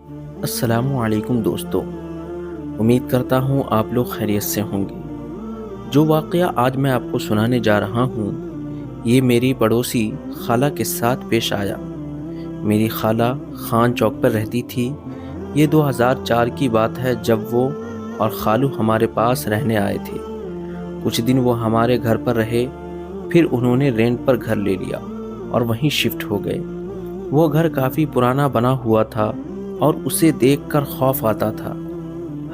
السلام علیکم دوستو، امید کرتا ہوں آپ لوگ خیریت سے ہوں گے۔ جو واقعہ آج میں آپ کو سنانے جا رہا ہوں یہ میری پڑوسی خالہ کے ساتھ پیش آیا۔ میری خالہ خان چوک پر رہتی تھی۔ یہ 2004 کی بات ہے جب وہ اور خالو ہمارے پاس رہنے آئے تھے۔ کچھ دن وہ ہمارے گھر پر رہے، پھر انہوں نے رینٹ پر گھر لے لیا اور وہیں شفٹ ہو گئے۔ وہ گھر کافی پرانا بنا ہوا تھا اور اسے دیکھ کر خوف آتا تھا۔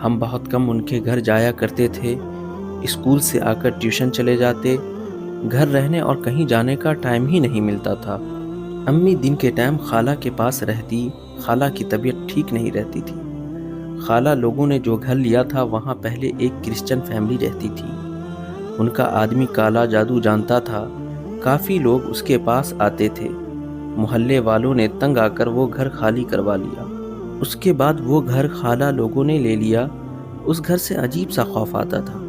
ہم بہت کم ان کے گھر جایا کرتے تھے۔ اسکول سے آ کر ٹیوشن چلے جاتے، گھر رہنے اور کہیں جانے کا ٹائم ہی نہیں ملتا تھا۔ امی دن کے ٹائم خالہ کے پاس رہتی۔ خالہ کی طبیعت ٹھیک نہیں رہتی تھی۔ خالہ لوگوں نے جو گھر لیا تھا وہاں پہلے ایک کرسچن فیملی رہتی تھی۔ ان کا آدمی کالا جادو جانتا تھا۔ کافی لوگ اس کے پاس آتے تھے۔ محلے والوں نے تنگ آ کر وہ گھر خالی کروا لیا۔ اس کے بعد وہ گھر خالہ لوگوں نے لے لیا۔ اس گھر سے عجیب سا خوف آتا تھا۔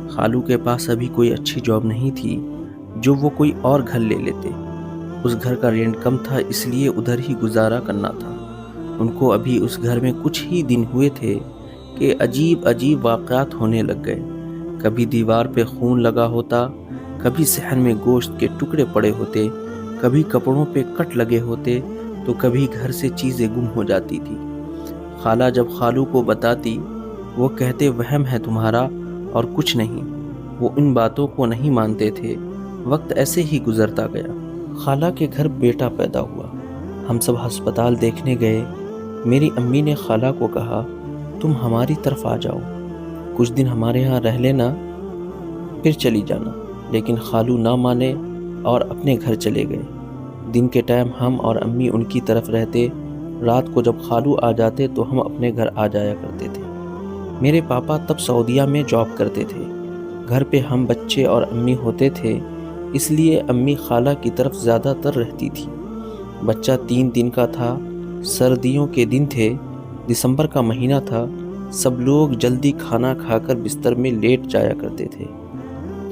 خالو کے پاس ابھی کوئی اچھی جاب نہیں تھی جو وہ کوئی اور گھر لے لیتے۔ اس گھر کا رینٹ کم تھا، اس لیے ادھر ہی گزارا کرنا تھا۔ ان کو ابھی اس گھر میں کچھ ہی دن ہوئے تھے کہ عجیب واقعات ہونے لگ گئے۔ کبھی دیوار پہ خون لگا ہوتا، کبھی صحن میں گوشت کے ٹکڑے پڑے ہوتے، کبھی کپڑوں پہ کٹ لگے ہوتے، تو کبھی گھر سے چیزیں گم ہو جاتی تھی۔ خالہ جب خالو کو بتاتی، وہ کہتے وہم ہے تمہارا اور کچھ نہیں۔ وہ ان باتوں کو نہیں مانتے تھے۔ وقت ایسے ہی گزرتا گیا۔ خالہ کے گھر بیٹا پیدا ہوا۔ ہم سب ہسپتال دیکھنے گئے۔ میری امی نے خالہ کو کہا تم ہماری طرف آ جاؤ، کچھ دن ہمارے ہاں رہ لینا، پھر چلی جانا۔ لیکن خالو نہ مانے اور اپنے گھر چلے گئے۔ دن کے ٹائم ہم اور امی ان کی طرف رہتے، رات کو جب خالو آ جاتے تو ہم اپنے گھر آ جایا کرتے تھے۔ میرے پاپا تب سعودیہ میں جاب کرتے تھے۔ گھر پہ ہم بچے اور امی ہوتے تھے، اس لیے امی خالہ کی طرف زیادہ تر رہتی تھی۔ بچہ 3 دن کا تھا، سردیوں کے دن تھے، دسمبر کا مہینہ تھا۔ سب لوگ جلدی کھانا کھا کر بستر میں لیٹ جایا کرتے تھے۔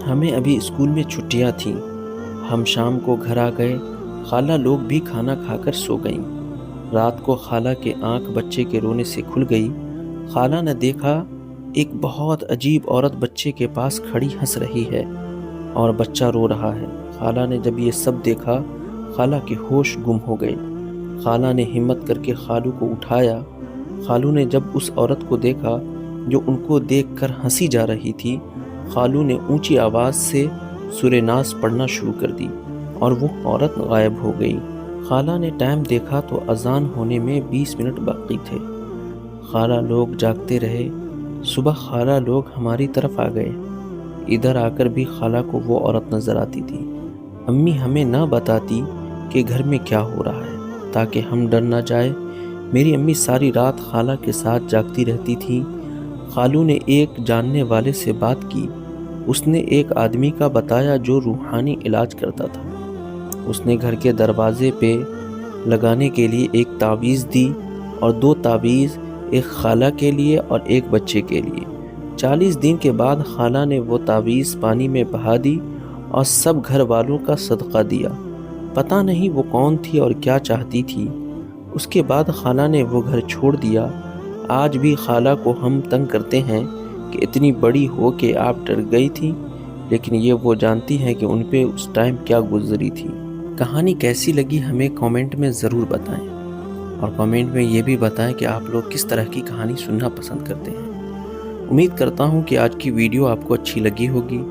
ہمیں ابھی اسکول میں چھٹیاں تھیں۔ ہم شام کو گھر آ گئے۔ خالہ لوگ بھی کھانا کھا کر سو گئیں۔ رات کو خالہ کے آنکھ بچے کے رونے سے کھل گئی۔ خالہ نے دیکھا ایک بہت عجیب عورت بچے کے پاس کھڑی ہنس رہی ہے اور بچہ رو رہا ہے۔ خالہ نے جب یہ سب دیکھا، خالہ کے ہوش گم ہو گئے۔ خالہ نے ہمت کر کے خالو کو اٹھایا۔ خالو نے جب اس عورت کو دیکھا جو ان کو دیکھ کر ہنسی جا رہی تھی، خالو نے اونچی آواز سے سورہ ناس پڑھنا شروع کر دی اور وہ عورت غائب ہو گئی۔ خالہ نے ٹائم دیکھا تو اذان ہونے میں 20 منٹ باقی تھے۔ خالہ لوگ جاگتے رہے۔ صبح خالہ لوگ ہماری طرف آ گئے۔ ادھر آ کر بھی خالہ کو وہ عورت نظر آتی تھی۔ امی ہمیں نہ بتاتی کہ گھر میں کیا ہو رہا ہے تاکہ ہم ڈر نہ جائے۔ میری امی ساری رات خالہ کے ساتھ جاگتی رہتی تھی۔ خالو نے ایک جاننے والے سے بات کی۔ اس نے ایک آدمی کا بتایا جو روحانی علاج کرتا تھا۔ اس نے گھر کے دروازے پہ لگانے کے لیے ایک تعویذ دی اور 2 تعویذ، ایک خالہ کے لیے اور ایک بچے کے لیے۔ 40 دن کے بعد خالہ نے وہ تعویذ پانی میں بہا دی اور سب گھر والوں کا صدقہ دیا۔ پتہ نہیں وہ کون تھی اور کیا چاہتی تھی۔ اس کے بعد خالہ نے وہ گھر چھوڑ دیا۔ آج بھی خالہ کو ہم تنگ کرتے ہیں کہ اتنی بڑی ہو کہ آپ ڈر گئی تھی، لیکن یہ وہ جانتی ہیں کہ ان پہ اس ٹائم کیا گزری تھی۔ کہانی کیسی لگی ہمیں کامنٹ میں ضرور بتائیں، اور کامنٹ میں یہ بھی بتائیں کہ آپ لوگ کس طرح کی کہانی سننا پسند کرتے ہیں۔ امید کرتا ہوں کہ آج کی ویڈیو آپ کو اچھی لگی ہوگی۔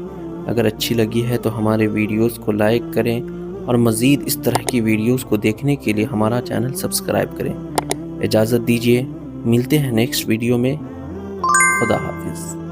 اگر اچھی لگی ہے تو ہمارے ویڈیوز کو لائک کریں اور مزید اس طرح کی ویڈیوز کو دیکھنے کے لیے ہمارا چینل سبسکرائب کریں۔ اجازت دیجیے، ملتے ہیں نیکسٹ ویڈیو میں۔ خدا حافظ۔